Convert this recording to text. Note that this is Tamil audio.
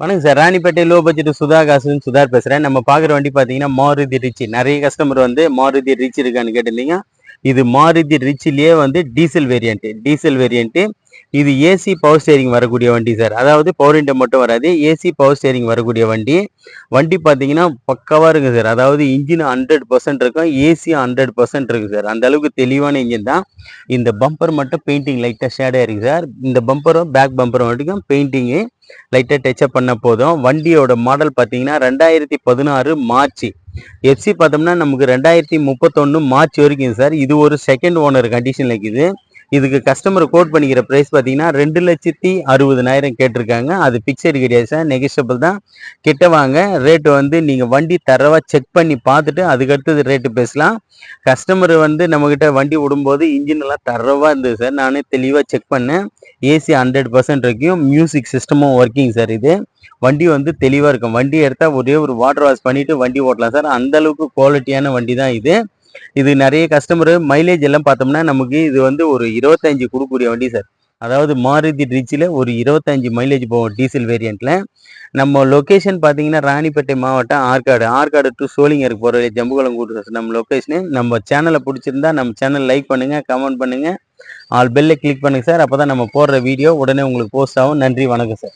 வணக்கம் sir. Ranipet low budget Sudha காசுன்னு சுதார் பேசுறேன். நம்ம பார்க்குற வண்டி பார்த்தீங்கன்னா, மாருதி ரிச். நிறைய கஸ்டமர் வந்து மாருதி ரிச் இருக்கான்னு கேட்டிருந்தீங்க. இது மாருதி ரிச்லயே வந்து டீசல் வேரியன்ட். இது ஏசி பவர் ஸ்டேரிங் வரக்கூடிய வண்டி சார். அதாவது பவர் விண்டோ மட்டும் வராது, ஏசி பவர் ஸ்டேரிங் வரக்கூடிய வண்டி. வண்டி பார்த்தீங்கன்னா பக்காவா இருக்கு சார். அதாவது இன்ஜின் 100% இருக்கும், ஏசி 100% இருக்கு சார். அந்த அளவுக்கு தெளிவான இன்ஜின் தான். இந்த பம்பர் மட்டும் பெயிண்டிங் லைட்டாக ஷேடாக இருக்கு சார். இந்த பம்பரும் பேக் பம்பரும் வரைக்கும் பெயிண்டிங்கு லைட்டாக டச்சப் பண்ண போதும். வண்டியோட மாடல் பார்த்தீங்கன்னா 2016 மார்ச். எஃப்சி பார்த்தோம்னா நமக்கு 2031 மார்ச் வரைக்கும் சார். இது ஒரு செகண்ட் ஓனர் கண்டிஷனில் இருக்குது. இதுக்கு கஸ்டமர் கோட் பண்ணிக்கிற ப்ரைஸ் பார்த்தீங்கன்னா 2,60,000 கேட்டிருக்காங்க. அது ஃபிக்ஸடு கிடையாது சார், நெகோஷியபிள் தான். கிட்ட வாங்க, ரேட்டு வந்து நீங்கள் வண்டி தரவாக செக் பண்ணி பார்த்துட்டு அதுக்கடுத்தது ரேட்டு பேசலாம். கஸ்டமர் வந்து நம்மக்கிட்ட வண்டி விடும்போது இன்ஜின் எல்லாம் தரவாக இருந்தது சார். நானே தெளிவாக செக் பண்ணேன். ஏசி 100% இருக்கும், மியூசிக் சிஸ்டமும் ஒர்க்கிங் சார். இது வண்டி வந்து தெளிவாக இருக்கும். வண்டி எடுத்தால் ஒரே ஒரு வாட்டர் வாஷ் பண்ணிவிட்டு வண்டி ஓட்டலாம் சார். அந்த அளவுக்கு குவாலிட்டியான வண்டி தான் இது. இது நிறைய கஸ்டமர் மைலேஜ் எல்லாம் பார்த்தோம்னா நமக்கு இது வந்து ஒரு 25 கொடுக்கக்கூடிய வண்டி சார். அதாவது மாருதி ரிச்சில் ஒரு 25 மைலேஜ் போகும் டீசல் வேரியண்ட்டில். நம்ம லொக்கேஷன் பார்த்தீங்கன்னா ராணிப்பேட்டை மாவட்டம் ஆற்காடு டு சோளிங்கருக்கு போகிற ஜம்புகுளம் கூட்டு நம்ம லொக்கேஷனு. நம்ம சேனலை பிடிச்சிருந்தா நம்ம சேனல் லைக் பண்ணுங்கள், கமெண்ட் பண்ணுங்கள், ஆல் பெல்லை கிளிக் பண்ணுங்கள் சார். அப்போ தான் நம்ம போடுற வீடியோ உடனே உங்களுக்கு போஸ்ட் ஆகும். நன்றி, வணக்கம் சார்.